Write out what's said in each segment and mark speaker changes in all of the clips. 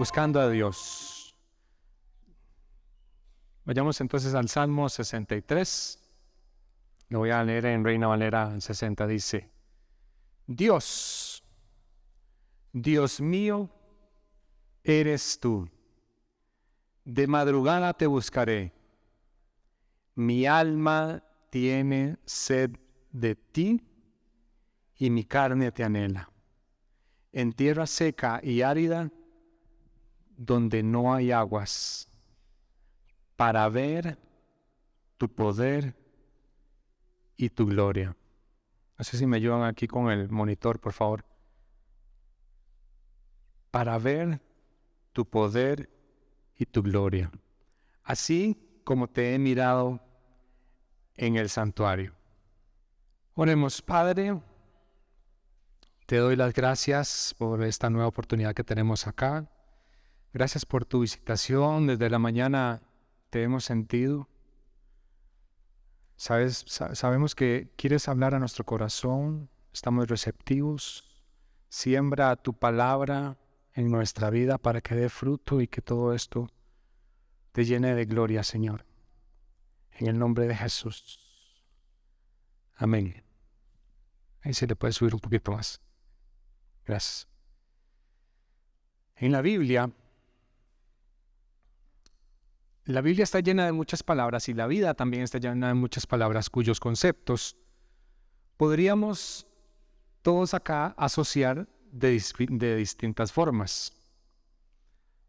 Speaker 1: buscando a Dios. Vayamos entonces al Salmo 63. Lo voy a leer en Reina Valera 60. Dice: Dios, Dios mío, eres tú. De madrugada te buscaré. Mi alma tiene sed de ti y mi carne te anhela. En tierra seca y árida, donde no hay aguas, para ver tu poder y tu gloria. No sé si me ayudan aquí con el monitor, por favor. Para ver tu poder y tu gloria, así como te he mirado en el santuario. Oremos. Padre, te doy las gracias por esta nueva oportunidad que tenemos acá. Gracias por tu visitación. Desde la mañana te hemos sentido. Sabemos que quieres hablar a nuestro corazón. Estamos receptivos. Siembra tu palabra en nuestra vida para que dé fruto y que todo esto te llene de gloria, Señor. En el nombre de Jesús. Amén. Ahí se le puede subir un poquito más. Gracias. En la Biblia está llena de muchas palabras y la vida también está llena de muchas palabras cuyos conceptos podríamos todos acá asociar de distintas formas.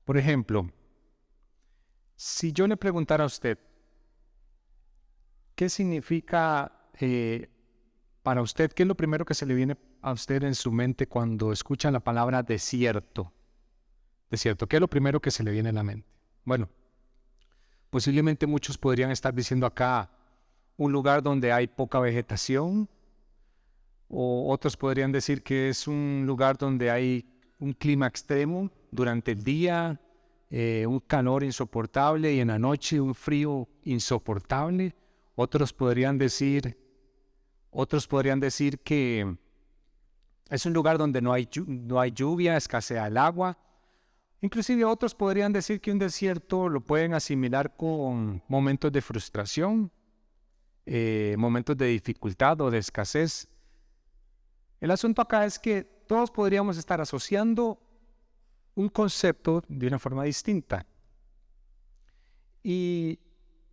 Speaker 1: Por ejemplo, si yo le preguntara a usted, ¿qué significa para usted? ¿Qué es lo primero que se le viene a usted en su mente cuando escucha la palabra desierto? Desierto, ¿qué es lo primero que se le viene a la mente? Bueno, posiblemente muchos podrían estar diciendo acá un lugar donde hay poca vegetación, o otros podrían decir que es un lugar donde hay un clima extremo durante el día, un calor insoportable y en la noche un frío insoportable. Otros podrían decir que es un lugar donde no hay lluvia, escasea el agua. Inclusive otros podrían decir que un desierto lo pueden asimilar con momentos de frustración, momentos de dificultad o de escasez. El asunto acá es que todos podríamos estar asociando un concepto de una forma distinta. Y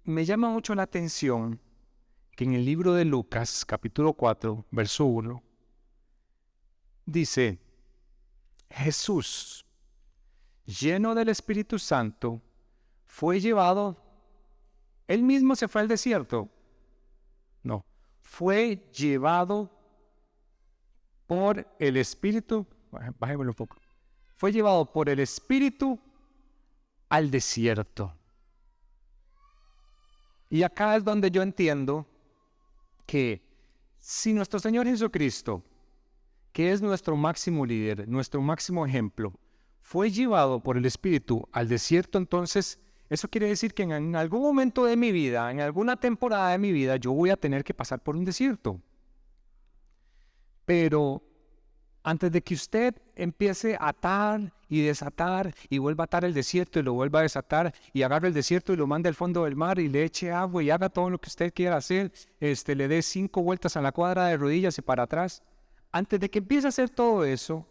Speaker 1: me llama mucho la atención que en el libro de Lucas, capítulo 4, verso 1, dice: Jesús, lleno del Espíritu Santo, fue llevado. Él mismo se fue al desierto. No, fue llevado por el Espíritu. Bajémoslo un poco. Fue llevado por el Espíritu al desierto. Y acá es donde yo entiendo que si nuestro Señor Jesucristo, que es nuestro máximo líder, nuestro máximo ejemplo, fue llevado por el Espíritu al desierto, entonces eso quiere decir que en algún momento de mi vida, en alguna temporada de mi vida, yo voy a tener que pasar por un desierto. Pero antes de que usted empiece a atar y desatar y vuelva a atar el desierto y lo vuelva a desatar y agarre el desierto y lo mande al fondo del mar y le eche agua y haga todo lo que usted quiera hacer, le dé 5 vueltas a la cuadra de rodillas y para atrás, antes de que empiece a hacer todo eso,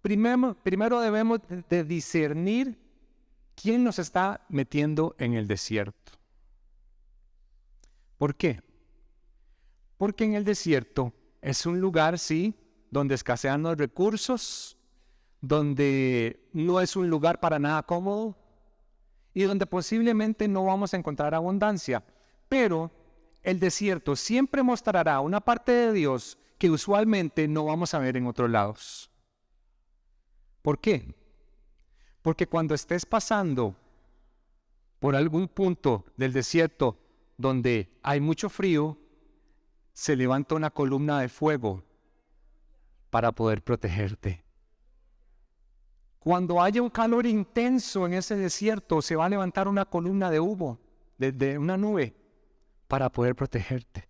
Speaker 1: primero debemos de discernir quién nos está metiendo en el desierto. ¿Por qué? Porque en el desierto es un lugar, sí, donde escasean los recursos, donde no es un lugar para nada cómodo y donde posiblemente no vamos a encontrar abundancia. Pero el desierto siempre mostrará una parte de Dios que usualmente no vamos a ver en otros lados. ¿Por qué? Porque cuando estés pasando por algún punto del desierto donde hay mucho frío, se levanta una columna de fuego para poder protegerte. Cuando haya un calor intenso en ese desierto, se va a levantar una columna de humo, de una nube, para poder protegerte.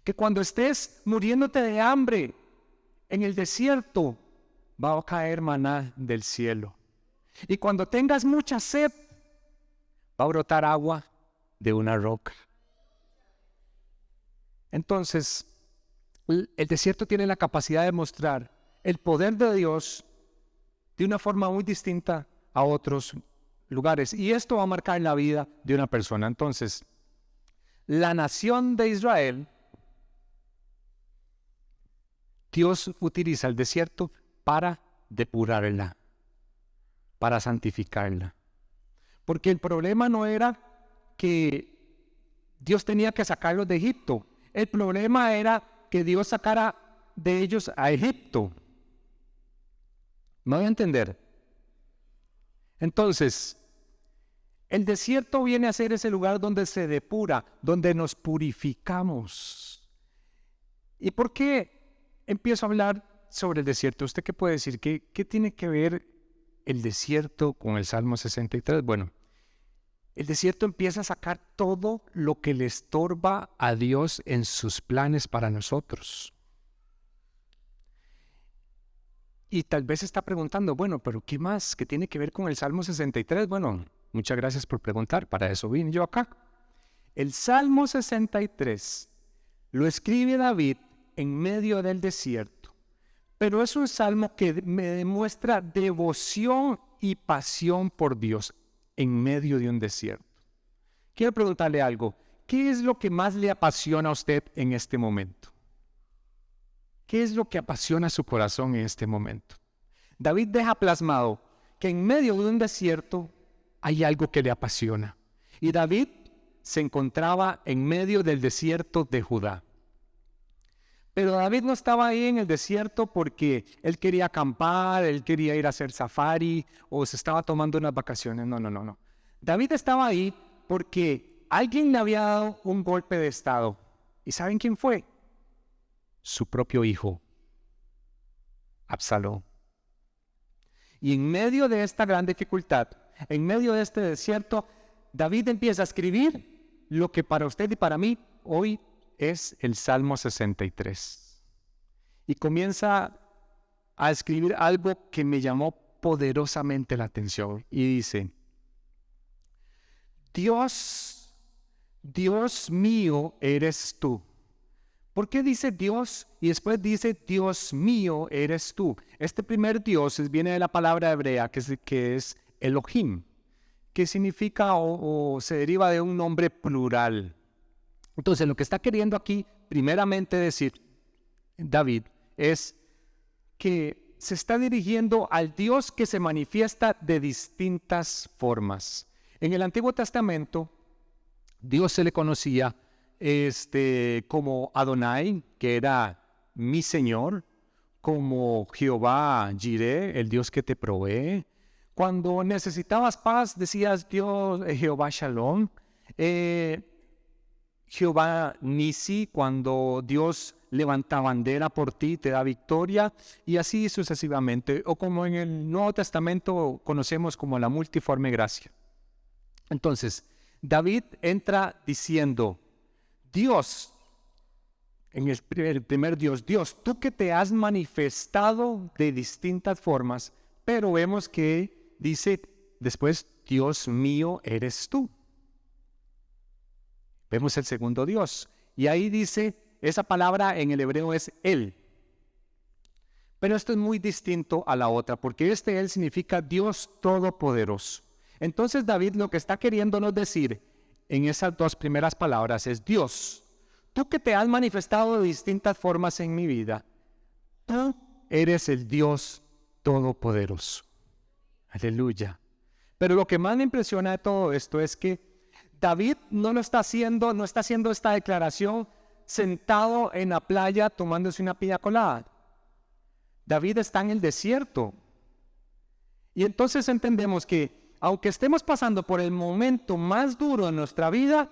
Speaker 1: Que cuando estés muriéndote de hambre en el desierto, va a caer maná del cielo. Y cuando tengas mucha sed, va a brotar agua de una roca. Entonces, el desierto tiene la capacidad de mostrar el poder de Dios de una forma muy distinta a otros lugares. Y esto va a marcar la vida de una persona. Entonces, la nación de Israel, Dios utiliza el desierto para depurarla, para santificarla. Porque el problema no era que Dios tenía que sacarlos de Egipto. El problema era que Dios sacara de ellos a Egipto. ¿Me voy a entender? Entonces, el desierto viene a ser ese lugar donde se depura, donde nos purificamos. ¿Y por qué empiezo a hablar sobre el desierto? ¿Usted qué puede decir? ¿Qué tiene que ver el desierto con el Salmo 63? Bueno, el desierto empieza a sacar todo lo que le estorba a Dios en sus planes para nosotros. Y tal vez está preguntando, bueno, pero ¿qué más? ¿Qué tiene que ver con el Salmo 63? Bueno, muchas gracias por preguntar, para eso vine yo acá. El Salmo 63 lo escribe David en medio del desierto, pero es un salmo que me demuestra devoción y pasión por Dios en medio de un desierto. Quiero preguntarle algo, ¿qué es lo que más le apasiona a usted en este momento? ¿Qué es lo que apasiona su corazón en este momento? David deja plasmado que en medio de un desierto hay algo que le apasiona. Y David se encontraba en medio del desierto de Judá. Pero David no estaba ahí en el desierto porque él quería acampar, él quería ir a hacer safari o se estaba tomando unas vacaciones. No. David estaba ahí porque alguien le había dado un golpe de estado. ¿Y saben quién fue? Su propio hijo, Absalón. Y en medio de esta gran dificultad, en medio de este desierto, David empieza a escribir lo que para usted y para mí hoy es el Salmo 63. Y comienza a escribir algo que me llamó poderosamente la atención. Y dice, Dios mío eres tú. ¿Por qué dice Dios y después dice Dios mío eres tú? Este primer Dios viene de la palabra hebrea que es Elohim, que significa o se deriva de un nombre plural. Entonces lo que está queriendo aquí primeramente decir David es que se está dirigiendo al Dios que se manifiesta de distintas formas. En el Antiguo Testamento Dios se le conocía como Adonai, que era mi Señor, como Jehová Jireh, el Dios que te provee. Cuando necesitabas paz, decías Dios, Jehová Shalom. Jehová Nisi, cuando Dios levanta bandera por ti, te da victoria, y así sucesivamente. O como en el Nuevo Testamento conocemos como la multiforme gracia. Entonces, David entra diciendo, Dios, en el primer Dios, tú que te has manifestado de distintas formas, pero vemos que dice después, Dios mío eres tú. Vemos el segundo Dios. Y ahí dice, esa palabra en el hebreo es Él. Pero esto es muy distinto a la otra, porque Él significa Dios Todopoderoso. Entonces David lo que está queriéndonos decir en esas dos primeras palabras es, Dios, tú que te has manifestado de distintas formas en mi vida, tú eres el Dios Todopoderoso. Aleluya. Pero lo que más me impresiona de todo esto es que David no está haciendo esta declaración sentado en la playa tomándose una piña colada. David está en el desierto. Y entonces entendemos que aunque estemos pasando por el momento más duro de nuestra vida,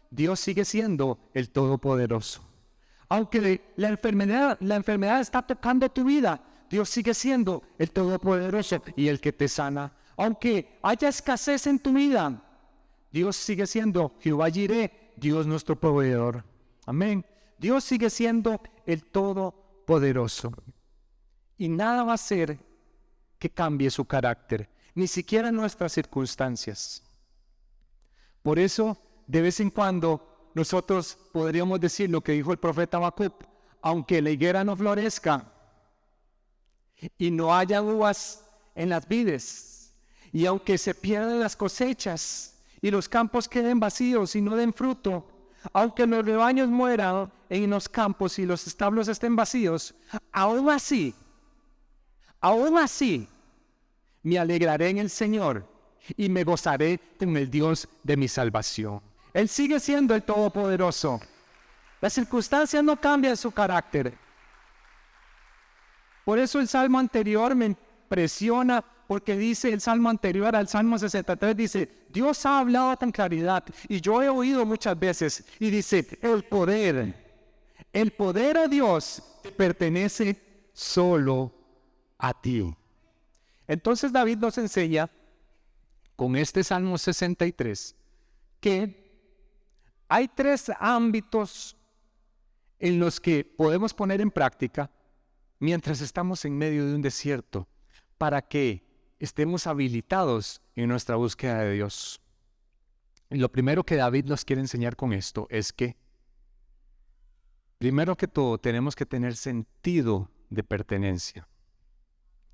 Speaker 1: Dios sigue siendo el Todopoderoso. Aunque la enfermedad está tocando tu vida, Dios sigue siendo el Todopoderoso y el que te sana. Aunque haya escasez en tu vida, Dios sigue siendo Jehová Jireh, Dios nuestro proveedor. Amén. Dios sigue siendo el Todopoderoso. Y nada va a hacer que cambie su carácter. ni siquiera nuestras circunstancias. Por eso, de vez en cuando, nosotros podríamos decir lo que dijo el profeta Habacuc: aunque la higuera no florezca y no haya uvas en las vides, y aunque se pierdan las cosechas y los campos queden vacíos y no den fruto, aunque los rebaños mueran en los campos y los establos estén vacíos, aún así, me alegraré en el Señor y me gozaré con el Dios de mi salvación. Él sigue siendo el Todopoderoso. Las circunstancias no cambian su carácter. Por eso el salmo anterior me impresiona, porque dice el salmo anterior al Salmo 63, dice: Dios ha hablado con claridad, y yo he oído muchas veces, y dice: el poder a Dios te pertenece solo a ti. Entonces David nos enseña con este Salmo 63 que hay 3 ámbitos en los que podemos poner en práctica mientras estamos en medio de un desierto, para que estemos habilitados en nuestra búsqueda de Dios. Y lo primero que David nos quiere enseñar con esto es que, primero que todo, tenemos que tener sentido de pertenencia.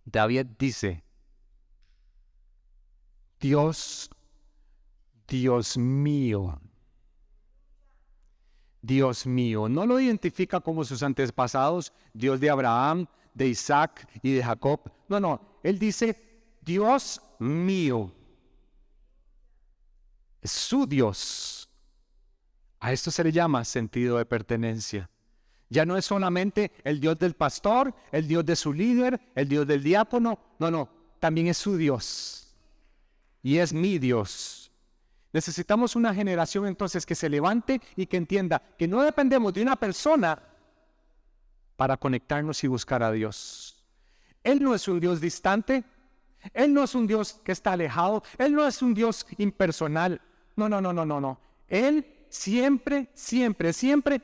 Speaker 1: David dice: Dios mío. Dios mío. No lo identifica como sus antepasados, Dios de Abraham, de Isaac y de Jacob. No. Él dice: Dios mío. Es su Dios. A esto se le llama sentido de pertenencia. Ya no es solamente el Dios del pastor, el Dios de su líder, el Dios del diácono. No. También es su Dios. Y es mi Dios. Necesitamos una generación entonces que se levante y que entienda que no dependemos de una persona para conectarnos y buscar a Dios. Él no es un Dios distante, Él no es un Dios que está alejado, Él no es un Dios impersonal. No. Él siempre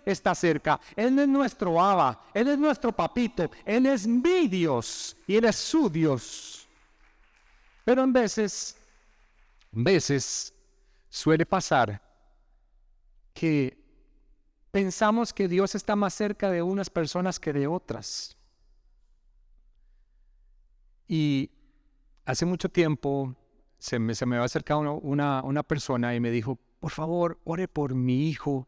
Speaker 1: está cerca. Él es nuestro Abba, Él es nuestro papito, Él es mi Dios y Él es su Dios. Pero en veces suele pasar que pensamos que Dios está más cerca de unas personas que de otras. Y hace mucho tiempo se me va a acercar una persona y me dijo: por favor, ore por mi hijo.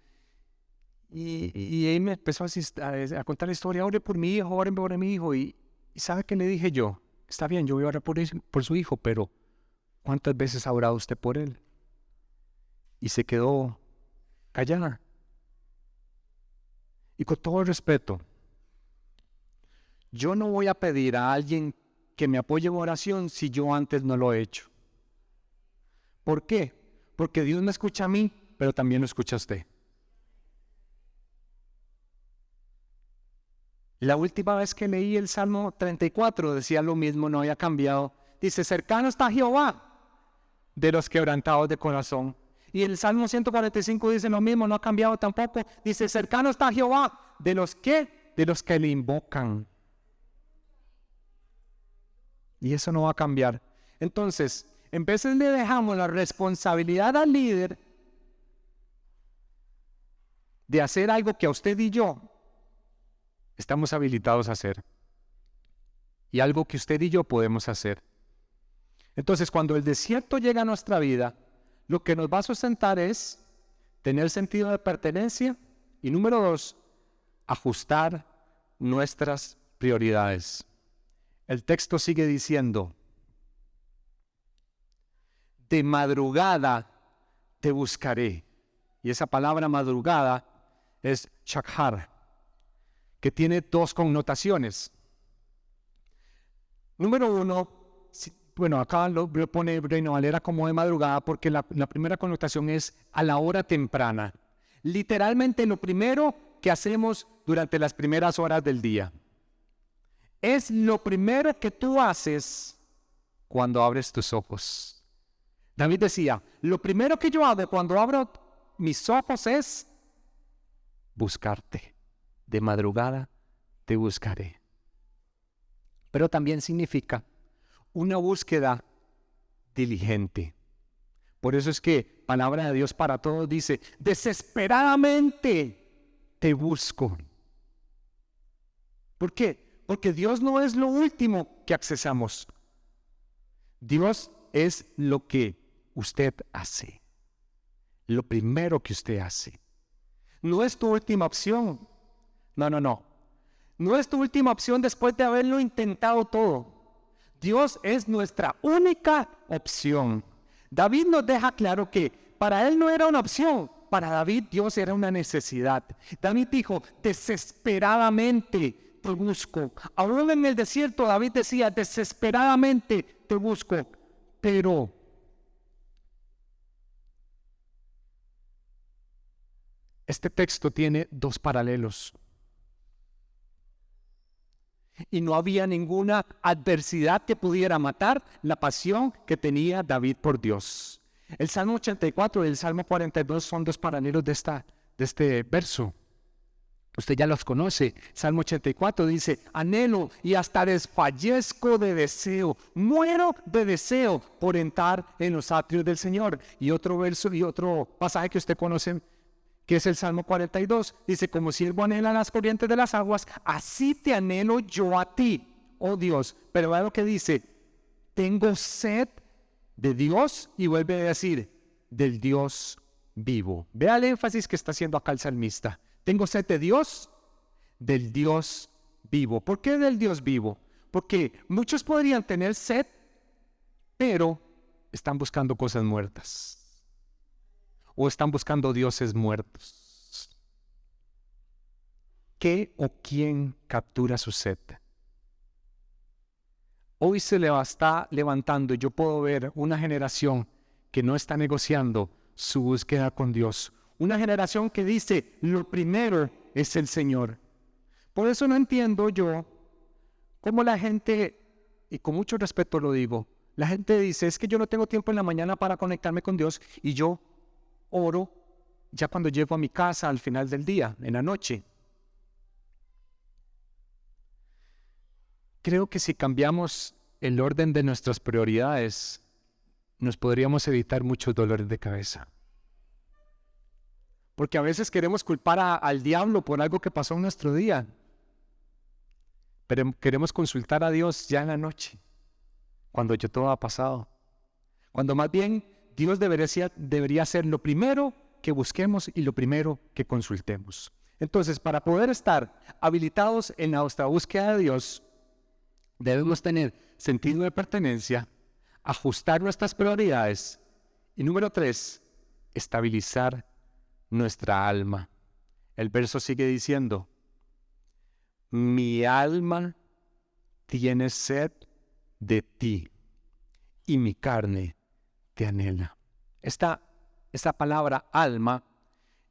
Speaker 1: Y ahí me empezó a contar la historia: ore por mi hijo, ore por mi hijo. Y ¿sabe qué le dije yo? Está bien, yo voy a orar por su hijo, pero ¿cuántas veces ha orado usted por él? Y se quedó callada. Y con todo el respeto, yo no voy a pedir a alguien que me apoye en oración si yo antes no lo he hecho. ¿Por qué? Porque Dios me escucha a mí, pero también lo escucha a usted. La última vez que leí el Salmo 34 decía lo mismo, no había cambiado. Dice: cercano está Jehová de los quebrantados de corazón. Y el Salmo 145 dice lo mismo, no ha cambiado tampoco. Dice: cercano está Jehová de los que le invocan. Y eso no va a cambiar. Entonces, en veces le dejamos la responsabilidad al líder de hacer algo que a usted y yo estamos habilitados a hacer. Y algo que usted y yo podemos hacer. Entonces, cuando el desierto llega a nuestra vida, lo que nos va a sustentar es tener sentido de pertenencia y, número 2, ajustar nuestras prioridades. El texto sigue diciendo: de madrugada te buscaré. Y esa palabra madrugada es shakhar, que tiene 2 connotaciones. Número 1, acá lo pone Reina Valera como de madrugada, porque la primera connotación es a la hora temprana. Literalmente lo primero que hacemos durante las primeras horas del día. Es lo primero que tú haces cuando abres tus ojos. David decía: lo primero que yo hago cuando abro mis ojos es buscarte. De madrugada te buscaré. Pero también significa una búsqueda diligente. Por eso es que palabra de Dios para todos dice, desesperadamente te busco. ¿Por qué? Porque Dios no es lo último que accesamos. Dios es lo que usted hace. Lo primero que usted hace. No es tu última opción. No. No es tu última opción después de haberlo intentado todo. Dios es nuestra única opción. David nos deja claro que para él no era una opción. Para David Dios era una necesidad. David dijo, desesperadamente te busco. Aún en el desierto David decía, desesperadamente te busco. Pero este texto tiene dos paralelos. Y no había ninguna adversidad que pudiera matar la pasión que tenía David por Dios. El Salmo 84 y el Salmo 42 son dos paralelos de este verso. Usted ya los conoce. Salmo 84 dice, anhelo y hasta desfallezco de deseo, muero de deseo por entrar en los atrios del Señor. Y otro verso y otro pasaje que usted conoce, que es el Salmo 42, dice, como siervo anhela las corrientes de las aguas, así te anhelo yo a ti, oh Dios. Pero vea lo que dice, tengo sed de Dios, y vuelve a decir, del Dios vivo. Vea el énfasis que está haciendo acá el salmista. Tengo sed de Dios, del Dios vivo. ¿Por qué del Dios vivo? Porque muchos podrían tener sed, pero están buscando cosas muertas. O están buscando dioses muertos. ¿Qué o quién captura su sed? Hoy se le está levantando, y yo puedo ver una generación que no está negociando su búsqueda con Dios. Una generación que dice, lo primero es el Señor. Por eso no entiendo yo cómo la gente, y con mucho respeto lo digo, la gente dice, es que yo no tengo tiempo en la mañana para conectarme con Dios, y yo oro ya cuando llego a mi casa al final del día, en la noche. Creo que si cambiamos el orden de nuestras prioridades, nos podríamos evitar muchos dolores de cabeza. Porque a veces queremos culpar al diablo por algo que pasó en nuestro día. Pero queremos consultar a Dios ya en la noche, cuando ya todo ha pasado. Cuando más bien Dios debería ser lo primero que busquemos y lo primero que consultemos. Entonces, para poder estar habilitados en nuestra búsqueda de Dios, debemos tener sentido de pertenencia, ajustar nuestras prioridades y número 3, estabilizar nuestra alma. El verso sigue diciendo, mi alma tiene sed de ti y mi carne te anhela. Esta palabra alma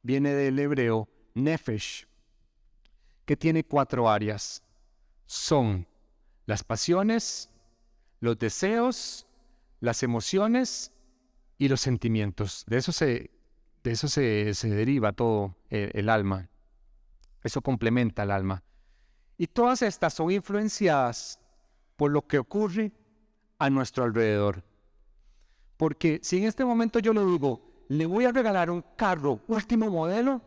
Speaker 1: viene del hebreo nefesh, que tiene 4 áreas. Son las pasiones, los deseos, las emociones y los sentimientos. De eso se deriva todo el alma. Eso complementa el alma. Y todas estas son influenciadas por lo que ocurre a nuestro alrededor. Porque si en este momento yo le digo, le voy a regalar un carro último modelo,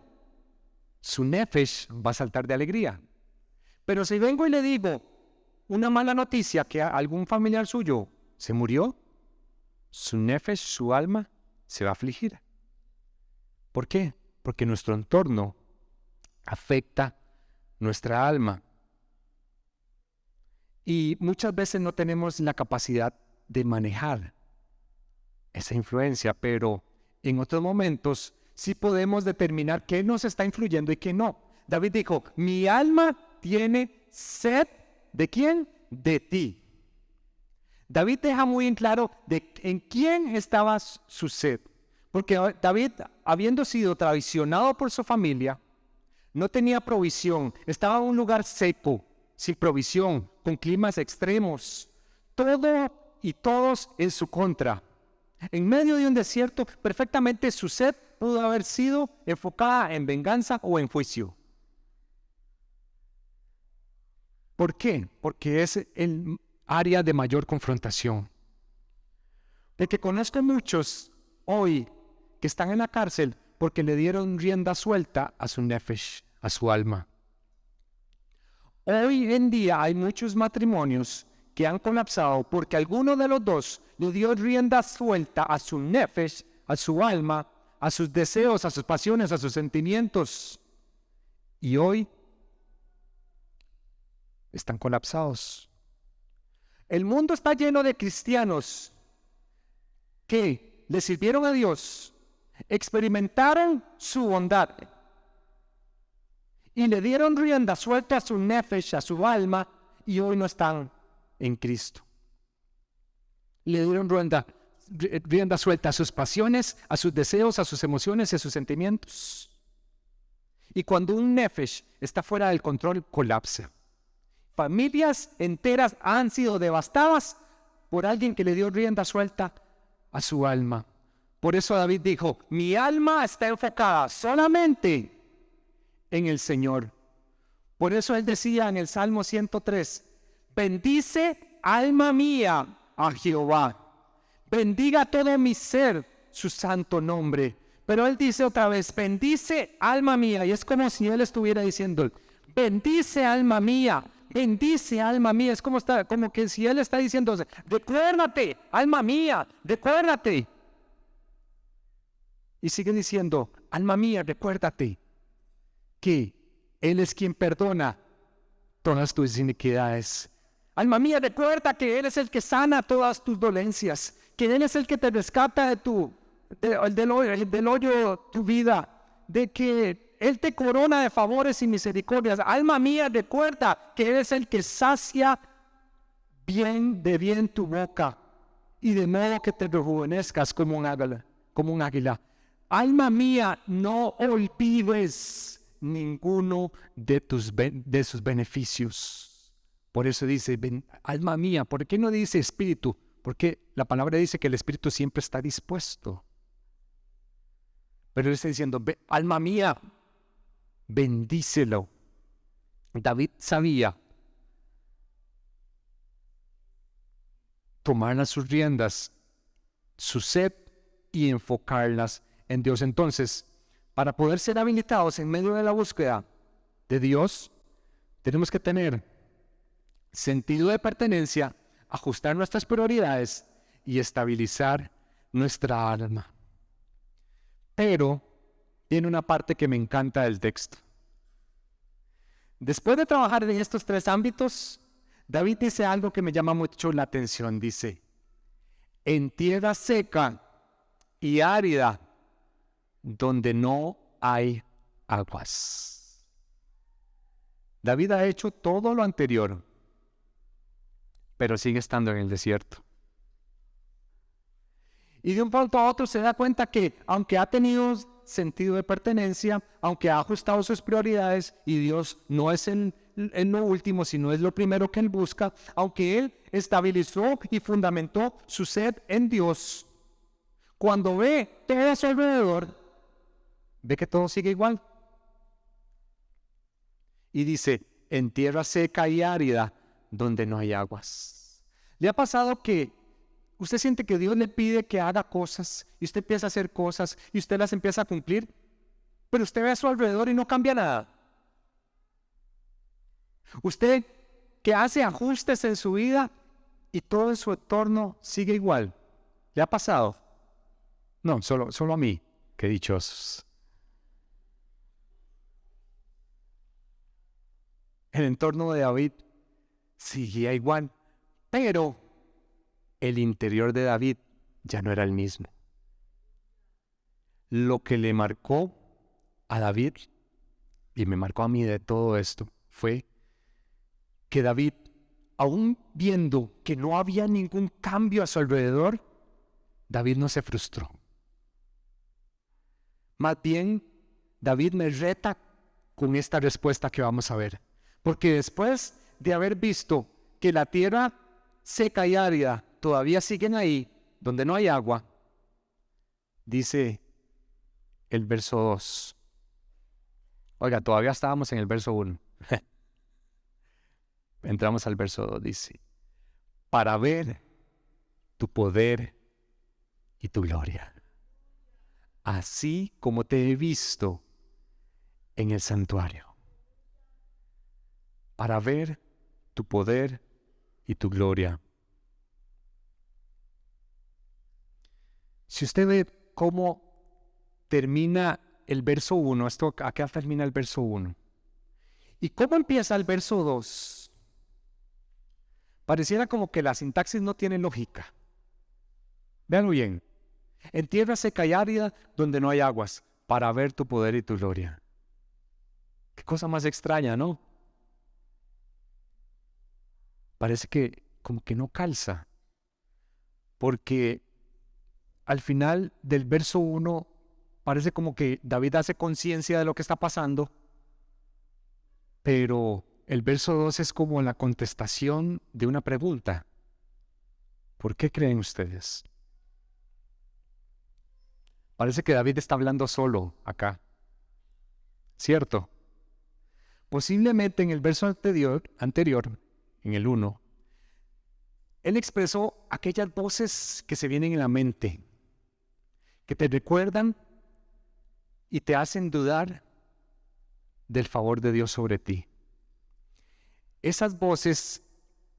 Speaker 1: su nefesh va a saltar de alegría. Pero si vengo y le digo una mala noticia, que algún familiar suyo se murió, su nefesh, su alma, se va a afligir. ¿Por qué? Porque nuestro entorno afecta nuestra alma. Y muchas veces no tenemos la capacidad de manejar esa influencia, pero en otros momentos sí podemos determinar qué nos está influyendo y qué no. David dijo, mi alma tiene sed, ¿de quién? De ti. David deja muy en claro en quién estaba su sed. Porque David, habiendo sido traicionado por su familia, no tenía provisión, estaba en un lugar seco, sin provisión, con climas extremos, todo y todos en su contra. En medio de un desierto, perfectamente su sed pudo haber sido enfocada en venganza o en juicio. ¿Por qué? Porque es el área de mayor confrontación. de que conozco muchos hoy que están en la cárcel porque le dieron rienda suelta a su nefesh, a su alma. Hoy en día hay muchos matrimonios que han colapsado porque alguno de los dos le dio rienda suelta a su nefesh, a su alma, a sus deseos, a sus pasiones, a sus sentimientos. Y hoy están colapsados. El mundo está lleno de cristianos que le sirvieron a Dios, experimentaron su bondad y le dieron rienda suelta a su nefesh, a su alma, y hoy no están en Cristo. Le dieron rienda suelta a sus pasiones, a sus deseos, a sus emociones y a sus sentimientos. Y cuando un nefesh está fuera del control, colapsa. Familias enteras han sido devastadas por alguien que le dio rienda suelta a su alma. Por eso David dijo, mi alma está enfocada solamente en el Señor. Por eso él decía en el Salmo 103, bendice alma mía a Jehová, bendiga todo mi ser su santo nombre. Pero él dice otra vez, bendice alma mía, y es como si él estuviera diciendo, bendice alma mía, bendice alma mía. Es como que si él está diciendo, recuérdate, alma mía, recuérdate. Y sigue diciendo, alma mía, recuérdate que Él es quien perdona todas tus iniquidades. Alma mía, recuerda que Él es el que sana todas tus dolencias, que Él es el que te rescata del hoyo tu vida, de que Él te corona de favores y misericordias. Alma mía, recuerda que Él es el que sacia bien tu boca, y de modo que te rejuvenezcas como un águila. Alma mía, no olvides ninguno de sus beneficios. Por eso dice, alma mía. ¿Por qué no dice espíritu? Porque la palabra dice que el espíritu siempre está dispuesto. Pero él está diciendo, alma mía, bendícelo. David sabía tomar las sus riendas, su sed, y enfocarlas en Dios. Entonces, para poder ser habilitados en medio de la búsqueda de Dios, tenemos que tener sentido de pertenencia, ajustar nuestras prioridades y estabilizar nuestra alma. Pero tiene una parte que me encanta del texto. Después de trabajar en estos tres ámbitos, David dice algo que me llama mucho la atención. Dice, en tierra seca y árida, donde no hay aguas. David ha hecho todo lo anterior, pero sigue estando en el desierto. Y de un pronto a otro se da cuenta que, aunque ha tenido sentido de pertenencia, aunque ha ajustado sus prioridades, y Dios no es en lo último, sino es lo primero que él busca, aunque él estabilizó y fundamentó su sed en Dios, cuando ve todo a su alrededor, ve que todo sigue igual. Y dice, en tierra seca y árida, donde no hay aguas. ¿Le ha pasado que usted siente que Dios le pide que haga cosas, y usted empieza a hacer cosas, y usted las empieza a cumplir, pero usted ve a su alrededor y no cambia nada? Usted que hace ajustes en su vida y todo en su entorno sigue igual. ¿Le ha pasado? No, solo a mí. Qué dichosos. El entorno de David seguía igual, pero el interior de David ya no era el mismo. Lo que le marcó a David, y me marcó a mí de todo esto, fue que David, aún viendo que no había ningún cambio a su alrededor, David no se frustró. Más bien, David me reta con esta respuesta que vamos a ver. Porque después de haber visto que la tierra seca y árida todavía siguen ahí, donde no hay agua, dice el verso 2. Oiga, todavía estábamos en el verso 1. Entramos al verso 2, dice, para ver tu poder y tu gloria. Así como te he visto en el santuario, para ver tu poder y tu gloria. Si usted ve cómo termina el verso 1, acá termina el verso 1. ¿Y cómo empieza el verso 2? Pareciera como que la sintaxis no tiene lógica. Véanlo bien. En tierra seca y árida donde no hay aguas, para ver tu poder y tu gloria. Qué cosa más extraña, ¿no? Parece que como que no calza. Porque al final del verso 1 parece como que David hace conciencia de lo que está pasando, pero el verso 2 es como la contestación de una pregunta. ¿Por qué creen ustedes? Parece que David está hablando solo acá. ¿Cierto? Posiblemente en el verso anterior, en el 1, él expresó aquellas voces que se vienen en la mente, que te recuerdan y te hacen dudar del favor de Dios sobre ti. Esas voces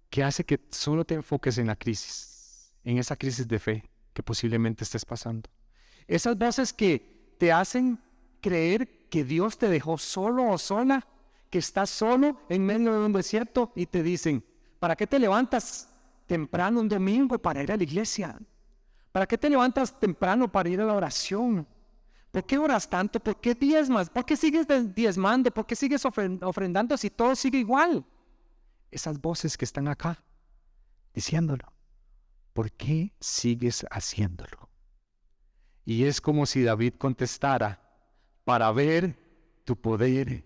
Speaker 1: que hace que solo te enfoques en la crisis, en esa crisis de fe que posiblemente estés pasando. Esas voces que te hacen creer que Dios te dejó solo o sola, que estás solo en medio de un desierto y te dicen, ¿para qué te levantas temprano un domingo para ir a la iglesia? ¿Para qué te levantas temprano para ir a la oración? ¿Por qué oras tanto? ¿Por qué diezmas? ¿Por qué sigues diezmando? ¿Por qué sigues ofrendando si todo sigue igual? Esas voces que están acá diciéndolo. ¿Por qué sigues haciéndolo? Y es como si David contestara, para ver tu poder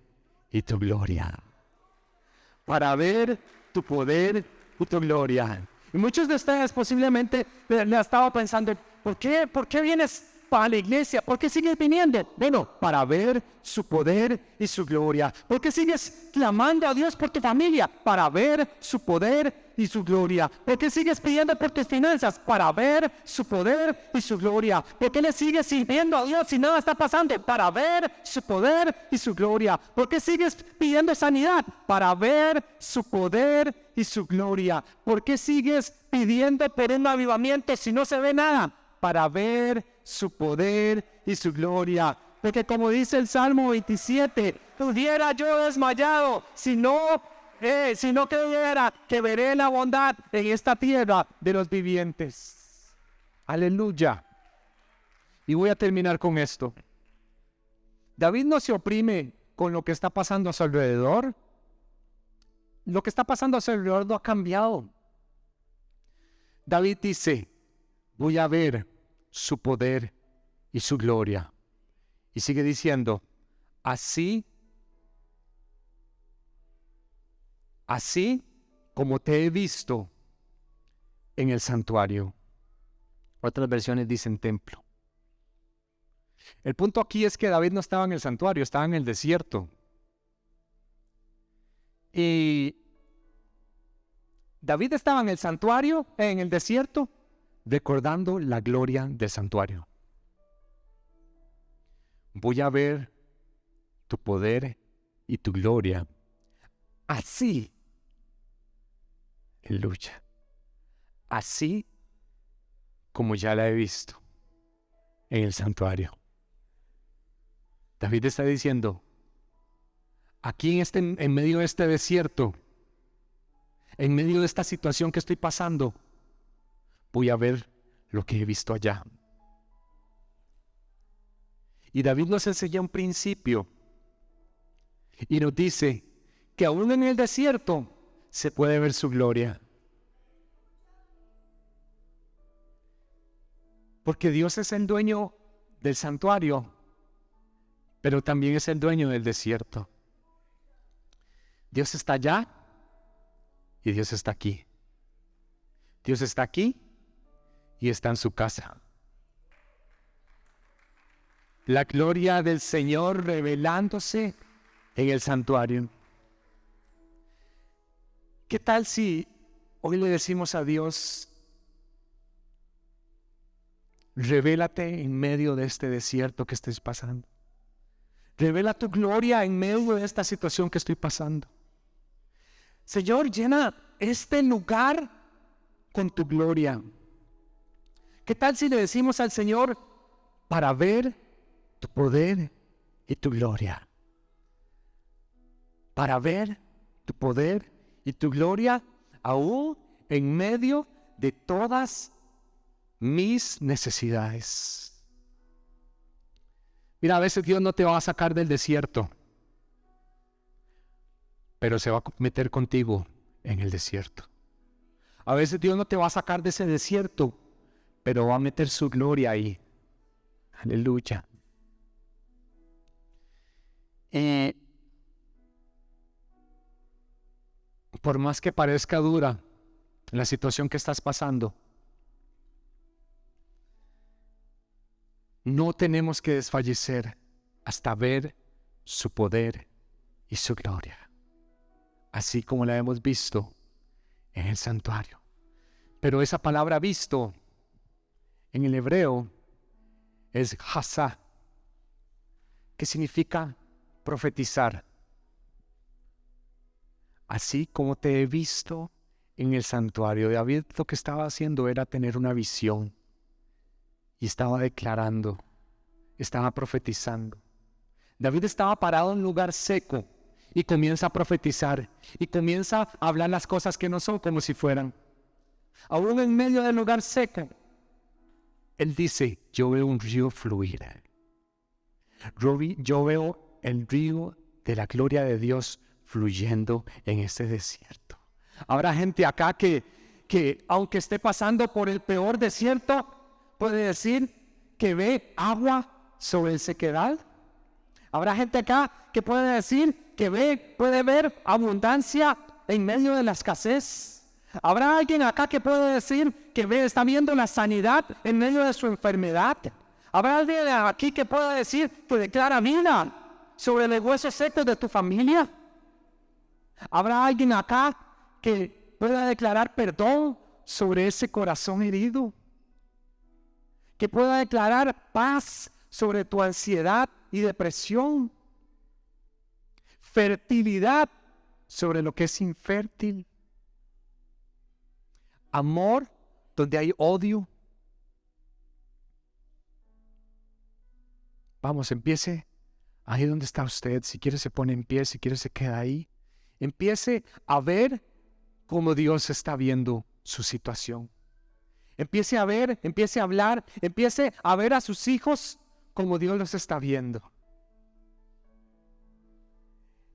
Speaker 1: y tu gloria. Para ver tu poder y tu gloria. Y muchos de ustedes posiblemente le estado pensando, ¿por qué vienes para la iglesia? ¿Por qué sigues viniendo? Bueno, para ver su poder y su gloria. ¿Por qué sigues clamando a Dios por tu familia? Para ver su poder y su gloria. ¿Por qué sigues pidiendo por tus finanzas? Para ver su poder y su gloria. ¿Por qué le sigues sirviendo a Dios si nada está pasando? Para ver su poder y su gloria. ¿Por qué sigues pidiendo sanidad? Para ver su poder y su gloria. ¿Por qué sigues pidiendo por un avivamiento si no se ve nada? Para ver su poder y su gloria. Porque como dice el Salmo 27, hubiera yo desmayado si no creyera que veré la bondad en esta tierra de los vivientes. Aleluya. Y voy a terminar con esto. David no se oprime con lo que está pasando a su alrededor. Lo que está pasando a su alrededor no ha cambiado. David dice, voy a ver su poder y su gloria. Y sigue diciendo, así como te he visto en el santuario. Otras versiones dicen templo. El punto aquí es que David no estaba en el santuario, estaba en el desierto. Y David estaba en el santuario, en el desierto, recordando la gloria del santuario. Voy a ver tu poder y tu gloria. Así, aleluya, así como ya la he visto en el santuario. David está diciendo, aquí en medio de este desierto, en medio de esta situación que estoy pasando, voy a ver lo que he visto allá. Y David nos enseña un principio y nos dice que aún en el desierto se puede ver su gloria. Porque Dios es el dueño del santuario, pero también es el dueño del desierto. Dios está allá y Dios está aquí. Dios está aquí y está en su casa. La gloria del Señor revelándose en el santuario. ¿Qué tal si hoy le decimos a Dios, revélate en medio de este desierto que estés pasando. Revela tu gloria en medio de esta situación que estoy pasando. Señor, llena este lugar con tu gloria. ¿Qué tal si le decimos al Señor, para ver tu poder y tu gloria? Para ver tu poder y tu gloria aún en medio de todas mis necesidades. Mira, a veces Dios no te va a sacar del desierto, pero se va a meter contigo en el desierto. A veces Dios no te va a sacar de ese desierto, pero va a meter su gloria ahí. Aleluya. Por más que parezca dura la situación que estás pasando, no tenemos que desfallecer hasta ver su poder y su gloria, así como la hemos visto en el santuario. Pero esa palabra visto en el hebreo es hasá, que significa profetizar. Así como te he visto en el santuario. David lo que estaba haciendo era tener una visión y estaba declarando, estaba profetizando. David estaba parado en un lugar seco y comienza a profetizar y comienza a hablar las cosas que no son como si fueran. Aún en medio del lugar seco, él dice, yo veo un río fluir. Yo veo el río de la gloria de Dios fluyendo en este desierto. Habrá gente acá que aunque esté pasando por el peor desierto, puede decir que ve agua sobre el sequedal. Habrá gente acá que puede decir que puede ver abundancia en medio de la escasez. Habrá alguien acá que puede decir que está viendo la sanidad en medio de su enfermedad. Habrá alguien aquí que pueda decir que declara vida sobre el hueso seco de tu familia. Habrá alguien acá que pueda declarar perdón sobre ese corazón herido. Que pueda declarar paz sobre tu ansiedad y depresión. Fertilidad sobre lo que es infértil. Amor donde hay odio. Vamos, empiece ahí donde está usted. Si quiere se pone en pie, si quiere se queda ahí. Empiece a ver cómo Dios está viendo su situación. Empiece a ver, empiece a hablar, empiece a ver a sus hijos como Dios los está viendo.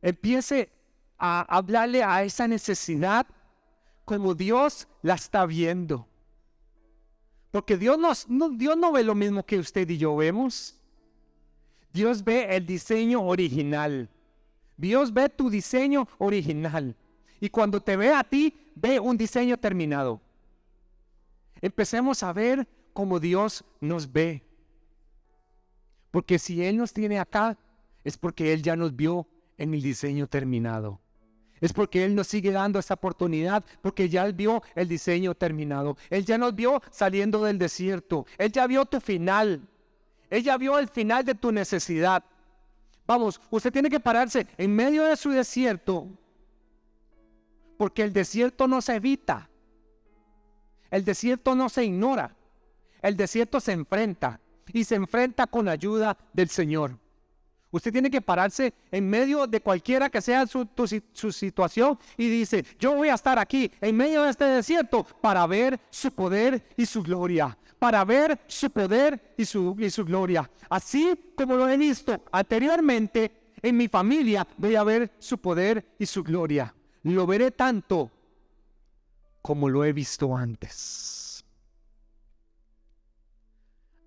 Speaker 1: Empiece a hablarle a esa necesidad como Dios la está viendo. Porque Dios no ve lo mismo que usted y yo vemos. Dios ve el diseño original. Dios ve tu diseño original. Y cuando te ve a ti, ve un diseño terminado. Empecemos a ver cómo Dios nos ve. Porque si Él nos tiene acá, es porque Él ya nos vio en el diseño terminado. Es porque Él nos sigue dando esta oportunidad, porque ya Él vio el diseño terminado. Él ya nos vio saliendo del desierto. Él ya vio tu final. Él ya vio el final de tu necesidad. Vamos, usted tiene que pararse en medio de su desierto, porque el desierto no se evita. El desierto no se ignora. El desierto se enfrenta y se enfrenta con la ayuda del Señor. Usted tiene que pararse en medio de cualquiera que sea su situación y dice, yo voy a estar aquí en medio de este desierto para ver su poder y su gloria. Para ver su poder y su gloria. Así como lo he visto anteriormente en mi familia, voy a ver su poder y su gloria. Lo veré tanto como lo he visto antes.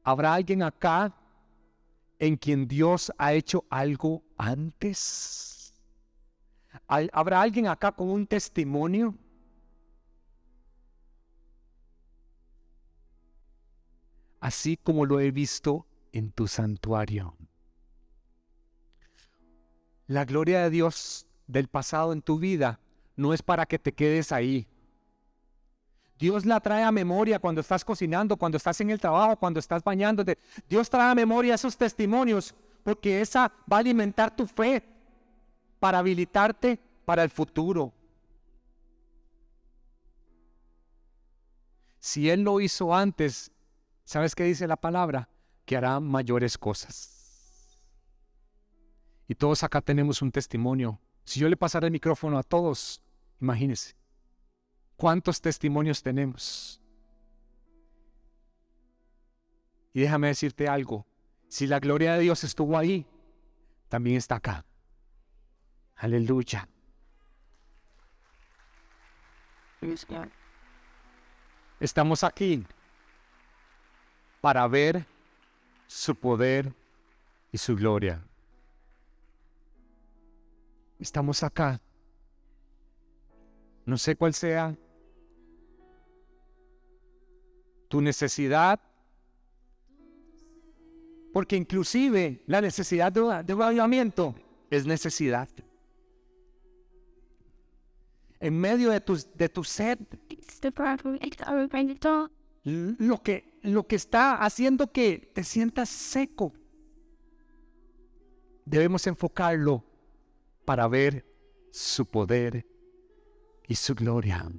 Speaker 1: ¿Habrá alguien acá en quien Dios ha hecho algo antes? ¿Habrá alguien acá con un testimonio? Así como lo he visto en tu santuario. La gloria de Dios del pasado en tu vida no es para que te quedes ahí. Dios la trae a memoria cuando estás cocinando, cuando estás en el trabajo, cuando estás bañándote. Dios trae a memoria esos testimonios porque esa va a alimentar tu fe para habilitarte para el futuro. Si Él lo hizo antes, ¿sabes qué dice la palabra? Que hará mayores cosas. Y todos acá tenemos un testimonio. Si yo le pasara el micrófono a todos, imagínense, ¿cuántos testimonios tenemos? Y déjame decirte algo, si la gloria de Dios estuvo ahí, también está acá. Aleluya. Estamos aquí para ver su poder y su gloria. Estamos acá. No sé cuál sea tu necesidad, porque inclusive la necesidad de un avivamiento es necesidad. En medio de tu sed, lo que está haciendo que te sientas seco, debemos enfocarlo para ver su poder y su gloria.